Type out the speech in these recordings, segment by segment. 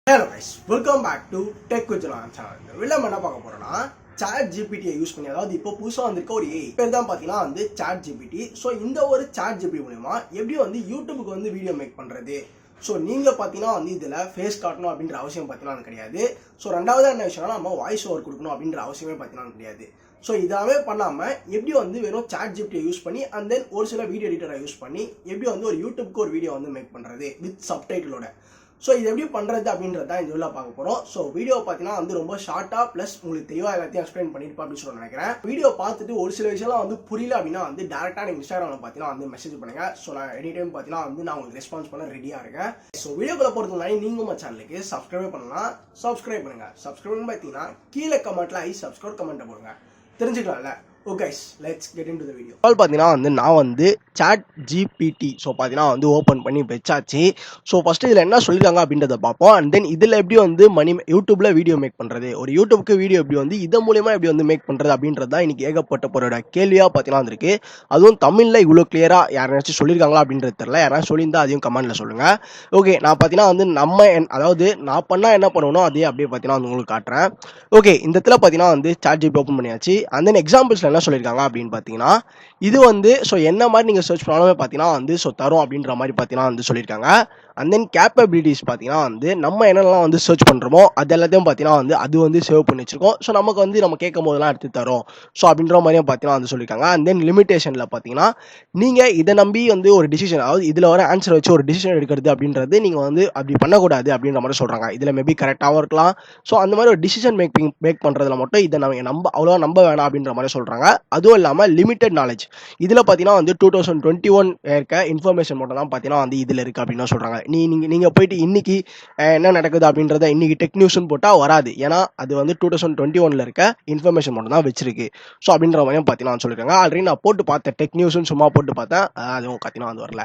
Hello guys, welcome back to Tech with Jana channel. வெளில என்ன பார்க்க போறோம்னா ChatGPT யூஸ் பண்ணி, அதாவது இப்போ புதுசா வந்திருக்க ஒரு AI பேர் தான் பாத்தீங்கன்னா வந்து ChatGPT. ஸோ இந்த ஒரு ChatGPT மூலமா எப்படி வந்து யூடியூபுக்கு வந்து வீடியோ மேக் பண்றது. ஸோ நீங்க பாத்தீங்கன்னா வந்து இதுல ஃபேஸ் காட்டணும் அப்படின்ற அவசியம் பாத்தீங்கன்னா கிடையாது. ஸோ ரெண்டாவது என்ன விஷயம்னா நம்ம வாய்ஸ் ஓவர் கொடுக்கணும் அப்படின்ற அவசியமே பாத்தீங்கன்னா கிடையாது. ஸோ இதாவே பண்ணாமல் எப்படி வந்து வெறும் ChatGPT யூஸ் பண்ணி அண்ட் தென் ஒரு சில வீடியோ எடிட்டரை யூஸ் பண்ணி எப்படி வந்து ஒரு யூடியூப்க்கு ஒரு வீடியோ வந்து மேக் பண்ணுறது வித் சப்டைட்டிலோட. ஸோ இது எப்படி பண்ணுறது அப்படின்றத இந்த வீடியோவில் பார்க்க போகிறோம். ஸோ வீடியோ பார்த்தீங்கன்னா வந்து ரொம்ப ஷார்ட்டாக ப்ளஸ் உங்களுக்கு தெளிவாக எல்லாத்தையும் எக்ஸ்பிளைன் பண்ணியிருப்பா அப்படின்னு சொல்லி நினைக்கிறேன். வீடியோ பார்த்துட்டு ஒரு சில விஷயம்லாம் வந்து புரியல அப்படின்னா வந்து டேரெக்டாக நீங்கள் இன்ஸ்டாகிராமில் பார்த்தீங்கன்னா வந்து மெசேஜ் பண்ணுங்கள். ஸோ நான் எனி டைம் பார்த்தீங்கன்னா வந்து நான் உங்களுக்கு ரெஸ்பான்ஸ் பண்ண ரெடியாக இருக்கேன். ஸோ வீடியோக்குள்ள போகிறதுக்கு முன்னாடி நீங்கள் உங்கள் சேனலுக்கு சப்ஸ்கிரைப் பண்ணலாம். சப்ஸ்கிரைப் பண்ணுங்கள். சப்ஸ்கிரைப் பார்த்தீங்கன்னா கீழே கமெண்ட்டில் சப்ஸ்கிரைப் கமெண்ட்டை போடுங்க, தெரிஞ்சுக்கலாம்ல. Okay guys, let's get into the video. பார்த்தீங்கன்னா வந்து நான் வந்து ChatGPT ஸோ பார்த்தீங்கன்னா வந்து ஓப்பன் பண்ணி வச்சாச்சு. ஸோ ஃபஸ்ட்டு இதில் என்ன சொல்லியிருக்காங்க அப்படின்றத பார்ப்போம். அண்ட் தென் இதில் எப்படி வந்து யூடியூப்பில் வீடியோ மேக் பண்ணுறது, ஒரு யூடியூப்க்கு வீடியோ எப்படி வந்து இதன் மூலியமாக எப்படி வந்து மேக் பண்ணுறது அப்படின்றது தான் இன்றைக்கி ஏகப்பட்ட பொருளோட கேள்வியாக பார்த்தீங்கன்னா வந்துருக்கு. அதுவும் தமிழில் இவ்வளோ கிளியராக யாராச்சும் சொல்லியிருக்காங்களா அப்படின்றது தெரியல. யாராச்சும் சொல்லியிருந்தால் அதையும் கமெண்ட்டில் சொல்லுங்கள். ஓகே, நான் பார்த்தீங்கன்னா வந்து அதாவது நான் பண்ணால் என்ன பண்ணணும் அதே அப்படியே பார்த்தீங்கன்னா வந்து உங்களுக்கு காட்டுறேன். ஓகே, இந்த இடத்துல பார்த்தீங்கன்னா வந்து ChatGPT ஓப்பன் பண்ணியாச்சு. அண்ட் தென் எக்ஸாம்பிள்ஸ் என்ன சொல்லியிருக்காங்க அப்படின்னு பார்த்தீங்கன்னா இது வந்து ஸோ என்ன மாதிரி நீங்கள் சர்ச் பண்ணாலுமே பார்த்தீங்கன்னா வந்து ஸோ தரும் அப்படின்ற மாதிரி பார்த்தீங்கன்னா வந்து சொல்லியிருக்காங்க. அண்ட் தென் கேப்பபிலிட்டிஸ் பார்த்தீங்கன்னா வந்து நம்ம என்னெல்லாம் வந்து சர்ச் பண்ணுறோமோ அது எல்லாத்தையும் பார்த்தீங்கன்னா வந்து அது வந்து சேவ் பண்ணி வச்சிருக்கோம். ஸோ நமக்கு வந்து நம்ம கேட்கும் போதெல்லாம் எடுத்து தரும் ஸோ அப்படின்ற மாதிரியும் பார்த்தீங்கன்னா வந்து சொல்லியிருக்காங்க. அண்ட் தென் லிமிடேஷனில் பார்த்தீங்கன்னா நீங்கள் இதை நம்பி வந்து ஒரு டிசிஷன், அதாவது இதில் வர ஆன்சர் வச்சு ஒரு டிசிஷன் எடுக்கிறது அப்படின்றது நீங்கள் வந்து அப்படி பண்ணக்கூடாது அப்படின்ற மாதிரி சொல்கிறாங்க. இதில் மேபி கரெக்டாகவும் இருக்கலாம். ஸோ அந்த மாதிரி ஒரு டிசிஷன் மேக் பண்ணுறதுல மட்டும் இதை நம்ம அவ்வளோவா நம்ப வேணாம் அப்படின்ற மாதிரி சொல்கிறாங்க. அதுவும் இல்லாமல் லிமிடெட் நாலேஜ் இதில் பார்த்தீங்கன்னா வந்து 2021 இருக்க இன்ஃபர்மேஷன் மட்டும் தான் பார்த்தீங்கன்னா வந்து இதில் இருக்குது அப்படின்னு சொல்கிறாங்க. நீங்கள் போயிட்டு இன்னைக்கு என்ன நடக்குது அப்படின்றத இன்னைக்கு டெக் நியூஸ்னு போட்டால் வராது. ஏன்னா அது வந்து 2021 இருக்க இன்ஃபர்மேஷன் மட்டும் தான் வச்சிருக்கு. ஸோ அப்படின்ற மாதிரியும் பார்த்தீங்கன்னா சொல்லியிருக்காங்க. ஆல்ரெடி நான் போட்டு பார்த்தேன், டெக் நியூஸ்னு சும்மா போட்டு பார்த்தேன், அதுவும் பார்த்தீங்கன்னா வந்து வரல.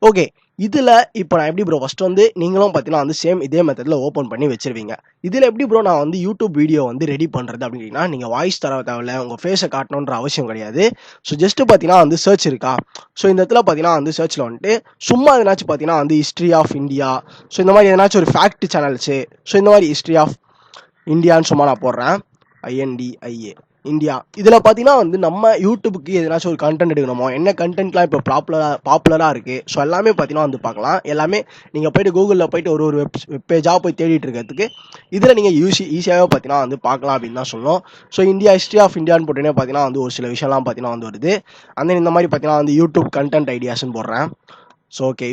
ஓகே, இதில் இப்போ நான் எப்படி ப்ரோ ஃபஸ்ட் வந்து நீங்களும் பார்த்தீங்கன்னா வந்து சேம் இதே மெத்தடில் ஓப்பன் பண்ணி வச்சிருவீங்க. இதில் எப்படி ப்ரோ நான் வந்து யூடியூப் வீடியோ வந்து ரெடி பண்ணுறது அப்படின்னா நீங்கள் வாய்ஸ் தர தேவையில்ல, உங்கள் ஃபேஸை காட்டணுன்ற அவசியம் கிடையாது. ஸோ ஜஸ்ட்டு பார்த்தீங்கன்னா வந்து சர்ச் இருக்கா. ஸோ இந்த இடத்துல பார்த்தீங்கன்னா வந்து சர்ச்சில் வந்துட்டு சும்மா எதனாச்சும் பார்த்தீங்கன்னா வந்து ஹிஸ்ட்ரி ஆஃப் இந்தியா, ஸோ இந்த மாதிரி எதனாச்சும் ஒரு ஃபேக்ட் சேனல்ஸு, ஸோ இந்த மாதிரி ஹிஸ்ட்ரி ஆஃப் இந்தியான்னு சும்மா நான் போடுறேன், INDIA இந்தியா. இதில் பார்த்தீங்கன்னா வந்து நம்ம யூடியூபுக்கு எதனாச்சும் ஒரு கண்டென்ட் எடுக்கணுமோ, என்ன கண்டென்ட்லாம் இப்போ பாப்புலராக இருக்குது ஸோ எல்லாமே பார்த்தீங்கன்னா வந்து பார்க்கலாம். எல்லாமே நீங்கள் போய்ட்டு கூகுளில் போய்ட்டு ஒரு வெப் பேஜாக போய் தேடிட்டு இருக்கிறதுக்கு இதில் நீங்கள் ஈஸியாகவே பார்த்தீங்கன்னா வந்து பார்க்கலாம் அப்படின்னு தான் சொல்லணும். ஸோ இந்தியா ஹிஸ்ட்ரி ஆஃப் இந்தியான்னு போட்டோன்னே பார்த்தீங்கன்னா வந்து ஒரு சில விஷயம்லாம் பார்த்தீங்கன்னா வந்து வருது. அந்த இந்த மாதிரி பார்த்தீங்கன்னா வந்து யூடியூப் கண்டென்ட் ஐடியாஸ்ன்னு போடுறேன். ஸோ ஓகே,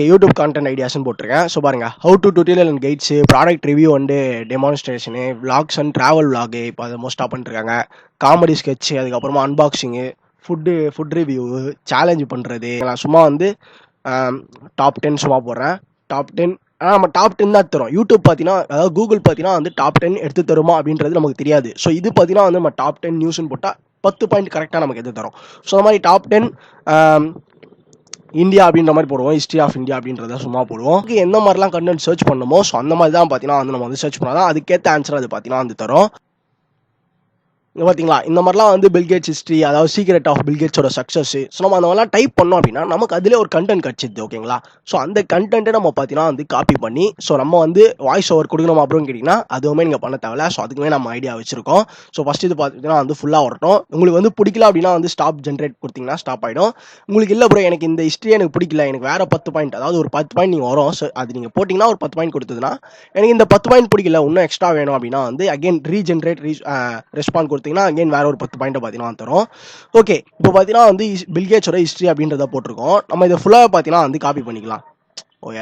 யூடியூப் கண்டென்ட் ஐடியாஸ்ன்னு போட்டிருக்கேன். ஸோ பாருங்கள், how to tutorial and guides, product review and demonstration, vlogs and travel vlog இப்போ அதை மோஸ்ட்டாக பண்ணிருக்காங்க, காமெடி ஸ்கெட்சு, அதுக்கப்புறமா அன்பாக்சிங்கு, ஃபுட் ரிவ்யூ, சேலஞ்சு பண்ணுறது. நான் சும்மா வந்து டாப் 10 சும்மா போடுறேன். டாப் 10 நம்ம டாப் 10 தான் தரும். யூடியூப் பார்த்தீங்கன்னா, அதாவது கூகுள் பார்த்தீங்கன்னா வந்து டாப் 10 எடுத்து தருமா அப்படின்றது நமக்கு தெரியாது. ஸோ இது பார்த்தீங்கன்னா வந்து நம்ம டாப் 10 நியூஸ்ன்னு போட்டால் 10 பாயிண்ட் கரெக்டாக நமக்கு எடுத்து தரும். ஸோ அந்த மாதிரி டாப் 10 இந்தியா அப்படின்ற மாதிரி போடுவோம், ஹிஸ்ட்ரி ஆஃப் இந்தியா அப்படின்றத சும்மா போடுவோம். எந்த மாதிரிலாம் கண்டென்ட் சர்ச் பண்ணணுமோ ஸோ அந்த மாதிரி தான் பார்த்தீங்கன்னா வந்து நம்ம வந்து சர்ச் பண்ணால் தான் அதுக்கேற்ற ஆன்சர் அது பார்த்தீங்கன்னா வந்து தரும். பார்த்தீங்களா, இந்த மாதிரிலாம் வந்து பில்கேட்ஸ் ஹிஸ்ட்ரி, அதாவது சீக்ரெட் ஆஃப் பில்கேட்ஸோட சக்ஸஸ், ஸோ நம்ம அந்த மாதிரிலாம் டைப் பண்ணோம் அப்படின்னா நமக்கு அதிலே ஒரு கண்டென்ட் கிடச்சிது. ஓகேங்களா, ஸோ அந்த கண்டென்ட்டை நம்ம பார்த்தீங்கன்னா வந்து காப்பி பண்ணி ஸோ நம்ம வந்து வாய்ஸ் ஓவர் கொடுக்கணும் அப்படின்னு கேட்டிங்கன்னா அதுவுமே நீங்கள் பண்ண தேவையில்ல. ஸோ அதுக்குமே நம்ம ஐடியா வச்சிருக்கோம். ஸோ ஃபஸ்ட் இது பார்த்தீங்கன்னா வந்து ஃபுல்லாக வரட்டும். உங்களுக்கு வந்து பிடிக்கல அப்படின்னா வந்து ஸ்டாப் ஜென்ரேட் கொடுத்தீங்கன்னா ஸ்டாப் ஆகிடும். உங்களுக்கு இல்லை ப்ரோ எனக்கு இந்த ஹிஸ்ட்ரி எனக்கு பிடிக்கல, எனக்கு வேறு 10 பாயிண்ட், அதாவது ஒரு 10 பாயிண்ட் நீங்கள் வரும். ஸோ அது நீங்கள் போட்டிங்கன்னா ஒரு 10 பாயிண்ட் கொடுத்ததுன்னா எனக்கு இந்த 10 பாயிண்ட் பிடிக்கல, இன்னும் எக்ஸ்ட்ரா வேணும் அப்படின்னா வந்து அகைன் ரெஸ்பாண்ட் கொடுத்தீங்கன்னா அகைன் வேறு ஒரு 10 பாயிண்ட் பார்த்தீங்கன்னா தரும். ஓகே, இப்போ பார்த்தீங்கன்னா வந்து பில்கேட்ஸோட ஹிஸ்ட்ரி அப்படின்றத போட்டிருக்கோம். நம்ம இதை ஃபுல்லாக பார்த்தீங்கன்னா வந்து காப்பி பண்ணிக்கலாம்.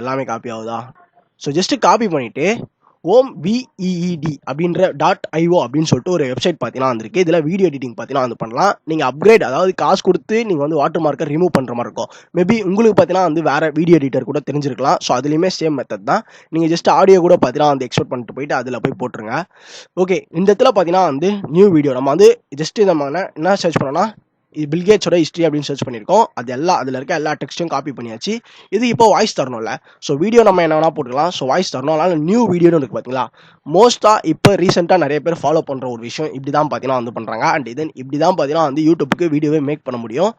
எல்லாமே காப்பி ஆகுதா. ஸோ ஜஸ்ட்டு காப்பி பண்ணிவிட்டு OMVEED அப்படின்ற .io அப்படின்னு சொல்லிட்டு ஒரு வெப்சைட் பார்த்தீங்கன்னா வந்துருக்கு. இதில் வீடியோ எடிட்டிங் பார்த்தீங்கன்னா வந்து பண்ணலாம். நீங்கள் அப்கிரேட், அதாவது காசு கொடுத்து நீங்கள் வந்து வாட்டர் மார்க்கை ரிமூவ் பண்ணுற மாதிரி இருக்கும். மேபி உங்களுக்கு பார்த்தீங்கன்னா வந்து வேறு வீடியோ எடிட்டர் கூட தெரிஞ்சிருக்கலாம். ஸோ அதுலேயுமே சேம் மெத்தட் தான். நீங்கள் ஜஸ்ட் ஆடியோ கூட பார்த்தீங்கன்னா வந்து எக்ஸ்போர்ட் பண்ணிட்டு போயிட்டு அதில் போய் போட்டுருங்க. ஓகே, இந்த இடத்துல பார்த்தீங்கன்னா வந்து நியூ வீடியோ நம்ம வந்து ஜஸ்ட்டு நம்ம என்ன சர்ச் பண்ணோன்னா பில்கேட்ஸோட ஹிஸ்ட்ரி அப்படின்னு சர்ச் பண்ணியிருக்கோம். அது எல்லாம் அதில் இருக்க எல்லா டெக்ஸ்ட்டும் காப்பி பண்ணியாச்சு. இது இப்போ வாய்ஸ் தரணும்ல, ஸோ வீடியோ நம்ம என்ன வேணா போட்டுக்கலாம். ஸோ வாய்ஸ் தரணும், அதனால நியூ வீடியோன்னு இருக்குது பார்த்தீங்களா. மோஸ்ட்டாக இப்போ ரீசெண்டாக நிறைய பேர் ஃபாலோ பண்ணுற ஒரு விஷயம் இப்படி தான் பார்த்தீங்கன்னா வந்து பண்ணுறாங்க. அண்ட் இதன் இப்படி தான் பார்த்தீங்கன்னா வந்து யூடியூப்புக்கு வீடியோவே மேக் பண்ண முடியும்.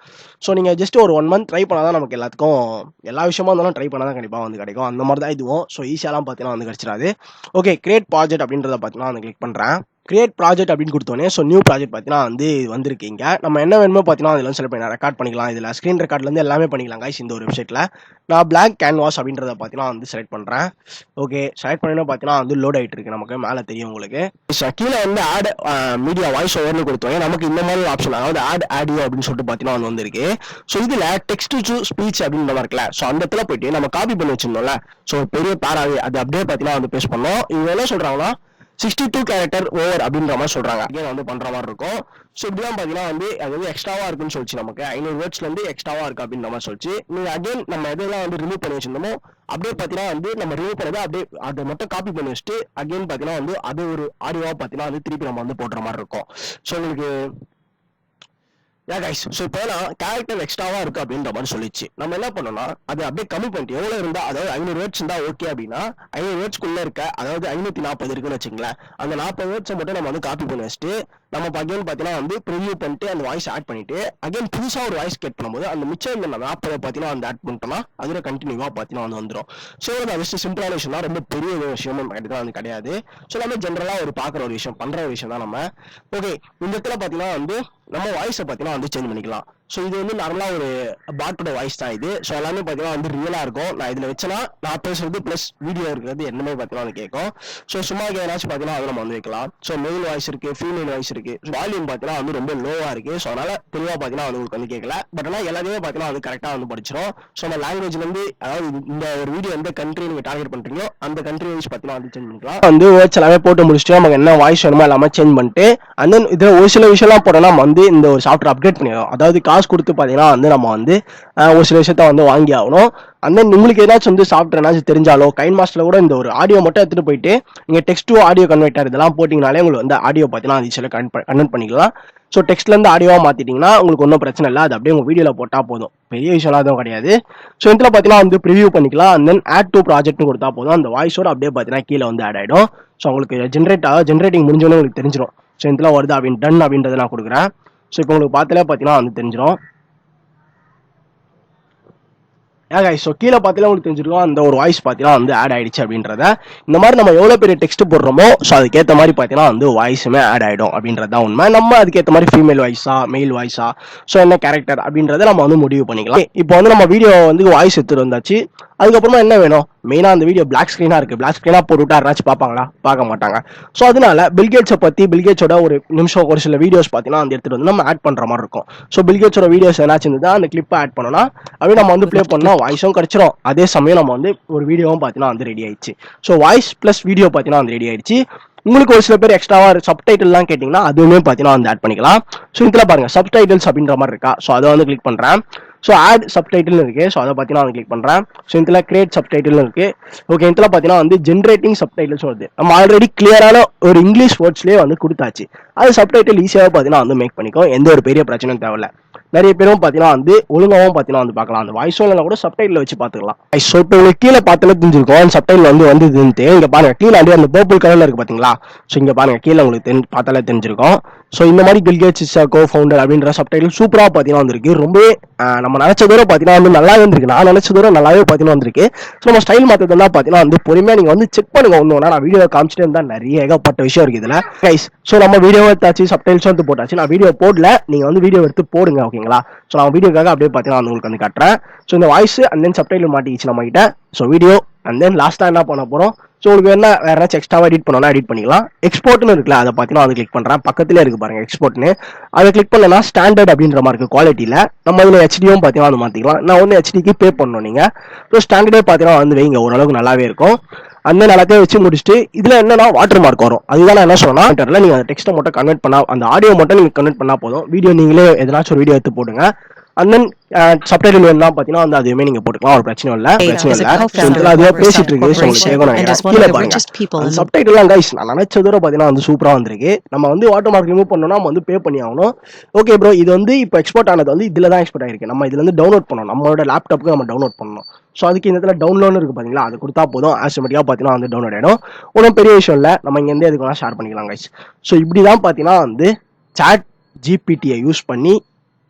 ஸோ நீங்கள் ஜஸ்ட் ஒரு 1 மந்த் ட்ரை பண்ணால் தான் நமக்கு எல்லாத்துக்கும் எல்லா விஷயமா இருந்தாலும் ட்ரை பண்ணால் தான் கண்டிப்பாக வந்து கிடைக்கும். அந்த மாதிரி தான் இதுவும். ஸோ ஈஸியாலாம் பார்த்தீங்கன்னா வந்து கிடச்சிடாது. ஓகே, கிரியேட் ப்ராஜெக்ட் அப்படின்றத பார்த்தீங்கன்னா வந்து கிளிக் பண்ணுறேன். கிரியேட் ப்ராஜெக்ட் அப்படின்னு கொடுத்தோன்னே ஸோ நியூ ப்ராஜெக்ட் பார்த்தீங்கன்னா வந்து வந்திருக்கீங்க. நம்ம என்ன வேணுமோ பார்த்தீங்கன்னா அதில் செலக்ட் பண்ணி ரெக்கார்ட் பண்ணிக்கலாம். இதில் ஸ்க்ரீன் ரெக்கார்ட்லேருந்து எல்லாமே பண்ணிக்கலாம் கைஸ் இந்த ஒரு வெப்சைட்டில். நான் பிளாங்க் கேன்வாஸ் அப்படின்றத பார்த்தீங்கன்னா வந்து செலக்ட் பண்ணுறேன். ஓகே, செலக்ட் பண்ணினா பார்த்தீங்கன்னா வந்து லோட் ஆகிட்டு இருக்கு, நமக்கு மேலே தெரியும் உங்களுக்கு. ஸோ கீழே வந்து ஆட் மீடியா வாய்ஸ் ஓவர்னு கொடுத்தோம். நமக்கு இந்த மாதிரி ஆப்ஷன், அதாவது ஆட் ஆடியோ அப்படின்னு சொல்லிட்டு பார்த்தீங்கன்னா வந்து வந்திருக்கு. ஸோ இதில் டெக்ஸ்ட் டு ஸ்பீச் அப்படின்ற மாதிரி இருக்குல்ல, ஸோ அந்த இடத்துல போயிட்டு நம்ம காப்பி பண்ணி வச்சிருந்தோம்ல, ஸோ பெரிய பேராவே அது அப்படியே பார்த்தீங்கன்னா வந்து பேஸ்ட் பண்ணோம். இவங்க என்ன சொல்கிறாங்கன்னா 62 கேரக்டர் ஓவர் அப்படின்ற மாதிரி சொல்றாங்க. அகைன் வந்து பண்ற மாதிரி இருக்கும். ஸோ இப்படிலாம் பார்த்தீங்கன்னா வந்து அது வந்து எக்ஸ்ட்ராவா இருக்குன்னு சொல்லிச்சு, நமக்கு 500 வேர்ட்ஸ்லேருந்து எக்ஸ்ட்ராவா இருக்கு அப்படின்ற மாதிரி சொல்லிச்சு. நீங்கள் அகைன் நம்ம எதெல்லாம் வந்து ரிமூவ் பண்ணி வச்சிருந்தோமோ அப்படியே பார்த்தீங்கன்னா வந்து நம்ம ரிமூவ் பண்ணதை அப்படியே அதை மட்டும் காப்பி பண்ணி வச்சுட்டு அகைன் பார்த்தீங்கன்னா வந்து அது ஒரு ஆடியோவா பார்த்தீங்கன்னா வந்து திருப்பி நம்ம வந்து போடுற மாதிரி இருக்கும். ஸோ உங்களுக்கு கைஸ், ஸோ இப்போ நான் கேரக்டர் எக்ஸ்ட்ராவா இருக்கு அப்படின்ற மாதிரி சொல்லிச்சு. நம்ம என்ன பண்ணோம்னா அது அப்படியே கம்மி பண்ணிட்டு எவ்வளோ இருந்தா, அதாவது 500 வேர்ட்ஸ் இருந்தா ஓகே அப்படின்னா 500 வேர்ட்ஸ்க்குள்ள இருக்க, அதாவது 540 இருக்குன்னு வச்சுங்களேன், அந்த 40 வேர்ட்ஸை மட்டும் நம்ம வந்து காப்பி பண்ணி வச்சுட்டு நம்ம அகைன் பார்த்தீங்கன்னா வந்து ப்ரிவியூ பண்ணிட்டு அந்த வாய்ஸ் ஆட் பண்ணிட்டு அகைன் புதுசாக ஒரு வாய்ஸ் கேட் பண்ணும்போது அந்த மிச்சம் இந்த 40 பார்த்தீங்கன்னா வந்து ஆட் பண்ணிட்டோம்னா அதில் கண்டினியூவாக பார்த்தீங்கன்னா வந்து வந்துடும். ஸோ அது ஜஸ்ட் சிம்பிளான விஷயம் தான், ரொம்ப பெரிய விஷயமும் வந்து கிடையாது. ஸோ நம்ம ஜென்ரலாக ஒரு பார்க்குற ஒரு விஷயம், பண்ணுற ஒரு விஷயம் தான் நம்ம. ஓகே, இந்த இடத்துல பார்த்தீங்கன்னா வந்து நம்ம வாய்ஸை பார்த்தீங்கன்னா வந்து சேஞ்ச் பண்ணிக்கலாம். ஸோ இது வந்து நார்மலாக ஒரு பாட்டோட வாய்ஸ் தான் இது. ஸோ எல்லாமே பார்த்தீங்கன்னா வந்து ரியலாக இருக்கும். நான் இதில் வச்சேன்னா நான் பேசுறது ப்ளஸ் வீடியோ இருக்கிறது என்னமே பார்த்தீங்கன்னா வந்து கேட்கும். ஸோ சும்மா ஏதாச்சும் பார்த்தீங்கன்னா அதை நம்ம வந்து வைக்கலாம். ஸோ மெயில் வாய்ஸ் இருக்கு, ஃபீமேல் வாய்ஸ் இருக்கு. வால்யூம் பார்த்தீங்கன்னா வந்து ரொம்ப லோவாக இருக்கு. ஸோ அதனால தெளிவாக பார்த்தீங்கன்னா அது உங்களுக்கு வந்து கேட்கல. பட் ஆனால் எல்லாத்தையுமே பார்த்தீங்கன்னா அது கரெக்டாக வந்து படிச்சிடும். ஸோ நம்ம லாங்குவேஜ்லேருந்து, அதாவது இந்த ஒரு வீடியோ எந்த கண்ட்ரி நீங்கள் டார்கெட் பண்ணுறீங்களோ அந்த கண்ட்ரி வைஸ் பார்த்தீங்கன்னா வந்து சேஞ்ச் பண்ணிக்கலாம். வந்து வேர்ட்ஸ் எல்லாமே போட்டு முடிச்சுட்டு நமக்கு என்ன வாய்ஸ் வேணுமோ எல்லாமே சேஞ்ச் பண்ணிட்டு அண்ட் தென் இதில் ஒரு சில விஷயம்லாம் போட்டோம்னா வந்து இந்த ஒரு சாஃப்ட்வேர் அப்டேட் பண்ணிடும். அதாவது காசு கொடுத்து பார்த்தீங்கன்னா வந்து நம்ம வந்து ஒரு சில விஷயத்த வந்து வாங்கி ஆகணும். அந்த உங்களுக்கு ஏதாச்சும் வந்து சாஃப்ட்வேர் ஏதாச்சும் தெரிஞ்சாலோ கைன் மாஸ்டர்ல கூட இந்த ஒரு ஆடியோ மட்டும் எடுத்துட்டு போயிட்டு நீங்கள் டெக்ஸ்ட் டு ஆடியோ கன்வெர்ட்டர் இதெல்லாம் போட்டிங்கனாலே உங்களுக்கு வந்து ஆடியோ பார்த்தீங்கன்னா அது சில கன்வெர்ட் பண்ணிக்கலாம். ஸோ டெக்ஸ்ட்லேருந்து ஆடியோவாக மாற்றிட்டிங்கன்னா உங்களுக்கு ஒன்றும் பிரச்சனை இல்லை, அது அப்படியே உங்கள் வீடியோவில் போட்டால் போதும், பெரிய விஷயம்லாம் எதுவும் கிடையாது. ஸோ இதில் பார்த்தீங்கன்னா வந்து ப்ரிவியூ பண்ணிக்கலாம். அண்ட் தென் ஆட் டு ப்ராஜெக்ட்னு கொடுத்தா போதும், அந்த வாய்ஸோட அப்படியே பார்த்தீங்கன்னா கீழே வந்து ஆட் ஆகிடும். ஸோ உங்களுக்கு ஜென்ரேட்டிங் முடிஞ்சோன்னு உங்களுக்கு தெரிஞ்சிடும். ஸோ இதில் வருது அப்படின்னு டன் அப்படின்றத நான் கொடுக்குறேன். ஸோ இப்போ உங்களுக்கு பார்த்தாலே பார்த்தீங்கன்னா வந்து தெரிஞ்சிடும். ஸோ கீழே பார்த்தீங்கன்னா உங்களுக்கு தெரிஞ்சிருக்கும் அந்த ஒரு வாய்ஸ் பார்த்தீங்கன்னா வந்து ஆட் ஆயிடுச்சு அப்படின்றத. இந்த மாதிரி நம்ம எவ்வளோ பெரிய டெக்ஸ்ட் போடுறோமோ ஸோ அதுக்கேற்ற மாதிரி பார்த்தீங்கன்னா வந்து வாய்ஸுமே ஆட் ஆகிடும் அப்படின்றது தான் உண்மை. நம்ம அதுக்கேற்ற மாதிரி ஃபீமேல் வாய்ஸா மெயில் வாய்ஸா ஸோ என்ன கேரக்டர் அப்படின்றத நம்ம வந்து முடிவு பண்ணிக்கலாம். இப்போ வந்து நம்ம வீடியோ வந்து வாய்ஸ் எடுத்துட்டு வந்தாச்சு. அதுக்கப்புறமா என்ன வேணும், மெயினாக அந்த வீடியோ பிளாக் ஸ்க்ரீனாக இருக்குது. பிளாக் ஸ்க்ரீனாக போட்டுவிட்டா யாராச்சும் பார்ப்பாங்களா? பார்க்க மாட்டாங்க. ஸோ அதனால பில்கேட்ஸை பற்றி பில்கேட்ஸோட ஒரு நிமிஷம் ஒரு சில வீடியோஸ் பார்த்தீங்கன்னா அந்த எடுத்துகிட்டு வந்து நம்ம ஆட் பண்ணுற மாதிரி இருக்கும். ஸோ பில்கேட்ஸோட வீடியோஸ் ஏதாச்சும் இருந்தால் அந்த கிளிப்பை ஆட் பண்ணோம்னா அப்படியே நம்ம வந்து ப்ளே பண்ணோம், வாய்ஸும் கிடச்சிரும். அதே சமயம் நம்ம வந்து ஒரு வீடியோவும் பார்த்தீங்கன்னா வந்து ரெடி ஆயிடுச்சு. ஸோ வாய்ஸ் ப்ளஸ் வீடியோ பார்த்தீங்கன்னா வந்து ரெடி ஆயிடுச்சு. உங்களுக்கு ஒரு சில பேர் எக்ஸ்ட்ராவாக சப்டைட்டில்லாம் கேட்டிங்கன்னா அதுவுமே பார்த்தீங்கன்னா வந்து ஆட் பண்ணிக்கலாம். ஸோ இதில் பாருங்கள் சப்டைட்டில்ஸ் அப்படின்ற மாதிரி இருக்கா. ஸோ அதை வந்து கிளிக் பண்ணுறேன். ஸோ ஆட் சப்டைட்டில் இருக்கு. ஸோ அதை பார்த்தீங்கன்னா வந்து கிளிக் பண்ணுறேன். ஸோ இதில் கிரியேட் சப்டைட்டில் இருக்கு. ஓகே, இதில் பார்த்தீங்கன்னா வந்து ஜென்ரேட்டிங் சப்டைட்டில்ஸ் வருது. நம்ம ஆல்ரெடி கிளியரான ஒரு இங்கிலீஷ் வேர்ட்ஸ்லேயே வந்து கொடுத்தாச்சு. அது சப்டைட்டில் ஈஸியாக பார்த்தீங்கன்னா வந்து மேக் பண்ணிக்கும், எந்த ஒரு பெரிய பிரச்சனையும் தேவையில்ல. நிறைய பேரும் பார்த்தீங்கன்னா வந்து ஒழுங்காகவும் பார்த்தீங்கன்னா வந்து பார்க்கலாம். அந்த வாய்ஸ் ஓவரில் கூட சப்டைட்டில் வச்சு பார்த்துக்கலாம். ஸோ இப்போ உங்களுக்கு கீழே பார்த்தாலே தெரிஞ்சிருக்கும் சப்டைட்டில் வந்து வந்துட்டு. இங்கே பாருங்க கீழே அப்படியே அந்த பர்பிள் கலரில் இருக்கு பார்த்தீங்களா. ஸோ இங்கே பாருங்க கீழே உங்களுக்கு பார்த்தாலே தெரிஞ்சிருக்கும். ஸோ இந்த மாதிரி பில்கேட்ஸ் இஸ் கோ ஃபவுண்டர் அப்படின்ற சப்டைட்டில் சூப்பராக பார்த்தீங்கன்னா வந்திருக்கு. ரொம்பவே நம்ம நினச்ச தூரம் பார்த்தீங்கன்னா வந்து நல்லாவே வந்திருக்கு. நான் நினச்ச தூரம் நல்லாவே பார்த்தீங்கன்னா வந்திருக்கு. ஸோ நம்ம ஸ்டைல் மாற்றதுலாம் பார்த்தீங்கன்னா வந்து பொறுமையாக நீங்கள் வந்து செக் பண்ணுங்க. ஒன்று நான் வீடியோ காமிச்சிட்டு இருந்தால் நிறைய ஏகப்பட்ட விஷயம் இருக்குது இதில் கைஸ். ஸோ நம்ம வீடியோ எடுத்தாச்சு, சப்டைல்ஸும் வந்து போட்டாச்சு. நான் வீடியோ போடல, நீங்கள் வந்து வீடியோ எடுத்து போடுங்க ஓகேங்களா. ஸோ நான் வீடியோக்காக அப்படியே பார்த்தீங்கன்னா உங்களுக்கு வந்து காட்டுறேன். ஸோ இந்த வாய்ஸ் அண்ட் தென் சப்டைட்டில் மாட்டிக்கிச்சு நம்ம கிட்ட. ஸோ வீடியோ அண்ட் தென் லாஸ்ட்டாக என்ன பண்ண போகிறோம், ஸோ உங்களுக்கு என்ன வேறு ஏதாச்சும் எக்ஸ்ட்ராவாக எடிட் பண்ணோம்னா எடிட் பண்ணிக்கலாம். எக்ஸ்போர்ட்னு இருக்குல்ல, அதை பார்த்தீங்கன்னா அதை கிளிக் பண்ணுறேன். பக்கத்துலேயே இருக்குது பாருங்கள் எக்ஸ்போர்ட்னு. அதை கிளிக் பண்ணனா ஸ்டாண்டர்ட் அப்படின்ற மாதிரி இருக்குது குவாலிட்டியில். நம்ம இதில் ஹெச்டியும் பார்த்தீங்கன்னா அது மாற்றிக்கலாம். நான் வந்து ஹெச்டிக்கு பே பண்ணணும் நீங்கள். ஸோ ஸ்டாண்டர்டே பார்த்தீங்கன்னா வந்து வைங்க, ஓரளவுக்கு நல்லாவே இருக்கும். அந்த எல்லாத்தையும் வச்சு முடிச்சுட்டு இதில் என்னன்னா வாட்டர் மார்க் வரும். அதுதான் நான் என்ன சொன்னா நீங்கள் அந்த டெக்ஸ்ட்டை மட்டும் கன்வெர்ட் பண்ணால், அந்த ஆடியோ மட்டும் நீங்கள் கன்வெர்ட் பண்ணால் போதும். வீடியோ நீங்களே எதனாச்சும் ஒரு வீடியோ எடுத்து போடுங்க. அண்ட் தென் சப்டைட்டில் வேணும்னா பார்த்தீங்கன்னா வந்து அதுவுமே நீங்கள் போட்டுக்கலாம், ஒரு பிரச்சனை இல்லை. அதுவே பேசிட்டு இருக்கு, ஸோ உங்களுக்கு கேட்கணும் நினைக்கிறேன். கீழே பாருங்க சப்டைட்டில்லாம் கைஸ் நான் நினைச்சதோட பார்த்தீங்கன்னா வந்து சூப்பராக வந்திருக்கு. நம்ம வந்து வாட்டர் மார்க் ரிமூவ் பண்ணோம்னா நம்ம வந்து பே பண்ணி ஆகணும். ஓகே ப்ரோ, இது வந்து இப்போ எக்ஸ்போர்ட் ஆனது வந்து இதில் தான் எக்ஸ்போர்ட் ஆயிருக்கு. நம்ம இதுல இருந்து டவுன்லோட் பண்ணணும், நம்மளோட லேப்டாப்புக்கு நம்ம டவுன்லோட் பண்ணணும். ஸோ அதுக்கு இந்த இடத்துல டவுன்லோட் இருக்கு பார்த்தீங்களா, அது கொடுத்தா போதும், ஆட்டோமேட்டிக்காக பார்த்தீங்கன்னா வந்து டவுன்லோட் ஆகிடும். ஒன்றும் பெரிய விஷயம் இல்லை, நம்ம இங்கேருந்து எதுக்கு வேணால் ஷேர் பண்ணிக்கலாம் கைஸ். ஸோ இப்படி தான் பார்த்தீங்கன்னா வந்து சாட் ஜிபிடியை யூஸ் பண்ணி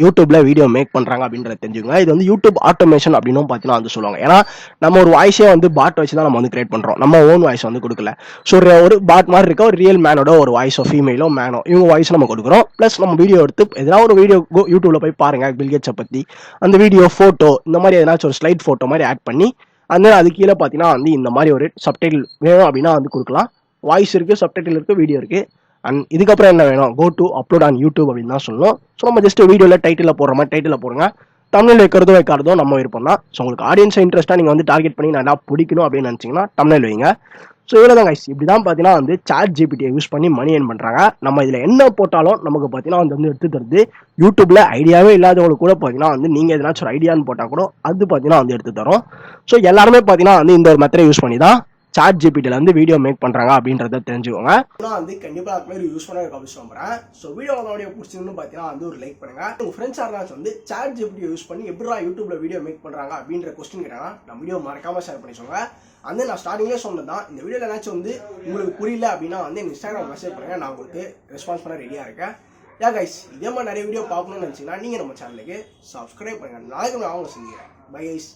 யூடியூப்ல வீடியோ மேக் பண்றாங்க அப்படின்றத தெரிஞ்சுக்கோங்க. இது வந்து யூடியூப் ஆட்டோமேஷன் அப்படின்னு பார்த்தீங்கன்னா வந்து சொல்லுவாங்க. ஏன்னா நம்ம ஒரு வாய்ஸே வந்து பாட் வச்சு தான் நம்ம வந்து கிரியேட் பண்றோம், நம்ம ஓன் வாய்ஸ் வந்து கொடுக்கல. ஸோ ஒரு பாட் மாதிரி இருக்க ஒரு ரியல் மேனோட ஒரு வாய்ஸோ ஃபீமேலோ மேனோ இவங்க வாய்ஸ் நம்ம கொடுக்குறோம். பிளஸ் நம்ம வீடியோ எடுத்து எதனா ஒரு வீடியோ யூடியூப்ல போய் பாருங்க, பில்கேட்ஸை பத்தி அந்த வீடியோ போட்டோ இந்த மாதிரி எதனாச்சும் ஒரு ஸ்லைட் போட்டோ மாதிரி ஆட் பண்ணி அந்த அது கீழே பார்த்தீங்கன்னா வந்து இந்த மாதிரி ஒரு சப்டைட்டில் வேணும் அப்படின்னா வந்து கொடுக்கலாம். வாய்ஸ் இருக்கு, சப்டைட்டில் இருக்கு, வீடியோ இருக்கு. அண்ட் இதுக்கப்புறம் என்ன வேணும், go to upload on YouTube அப்படின்னு தான் சொல்லணும். ஸோ நம்ம ஜஸ்ட் வீடியோவில் டைட்டில் போடுற மாதிரி டைட்டில் போடுங்க, தமிழில் வைக்கிறதோ நம்ம விருப்பம் தான். ஸோ உங்களுக்கு ஆடியன்ஸ் இன்ட்ரெஸ்ட்டாக நீங்கள் வந்து டார்கெட் பண்ணி நல்லா பிடிக்கணும் அப்படின்னு நினச்சிங்கன்னா தமிழில் வைங்க. ஸோ இவ்வளோ தான் கைஸ். இப்படி தான் பார்த்தீங்கன்னா வந்து சாட் ஜிபிடியை யூஸ் பண்ணி மணி ஏர்ன் பண்ணுறாங்க. நம்ம இதில் என்ன போட்டாலும் நமக்கு பார்த்தீங்கன்னா வந்து எடுத்து தருது. யூடியூப்ல ஐடியாவே இல்லாதவங்களுக்கு கூட பார்த்தீங்கன்னா வந்து நீங்கள் எதனாச்சும் ஒரு ஐடியான்னு போட்டால் கூட அது பார்த்தீங்கன்னா வந்து எடுத்து தரும். ஸோ எல்லாருமே பார்த்தீங்கன்னா வந்து இந்த ஒரு மெத்தடை யூஸ் பண்ணி தான் சாட் ஜிபிடில வந்து வீடியோ மேக் பண்றாங்க அப்படின்றத தெரிஞ்சுக்கோங்க. நான் வந்து கண்டிப்பா அது யூஸ் பண்ண நம்புறேன். ஸோ வீடியோ பிடிச்சிருந்து பார்த்தீங்கன்னா வந்து ஒரு லைக் பண்ணுங்க. உங்க ஃப்ரெண்ட்ஸ் யாராச்சும் வந்து சாட் ஜிபிடி யூஸ் பண்ணி எப்படிடா யூடியூப்ல வீடியோ மேக் பண்றாங்க அப்படின்ற கொஸ்டின் கேட்டாங்கன்னா நம்ம வீடியோ மறக்காம ஷேர் பண்ணிக்கோங்க. அந்த நான் ஸ்டார்டிங்லேயே சொன்னதான், இந்த வீடியோவில் ஏதாச்சும் வந்து உங்களுக்கு புரியல அப்படின்னா வந்து இன்ஸ்டாகிராம் மெசேஜ் பண்ணுங்க, நான் உங்களுக்கு ரெஸ்பான்ஸ் பண்ண ரெடியா இருக்கேன். யா கைஸ், இதே மாதிரி நிறைய வீடியோ பார்க்கணும்னு நினச்சிங்கன்னா நீங்கள் நம்ம சேனலுக்கு சப்ஸ்கிரைப் பண்ணுங்க. நாளைக்கு நான் அவங்க செஞ்சுக்கிறேன். Bye guys.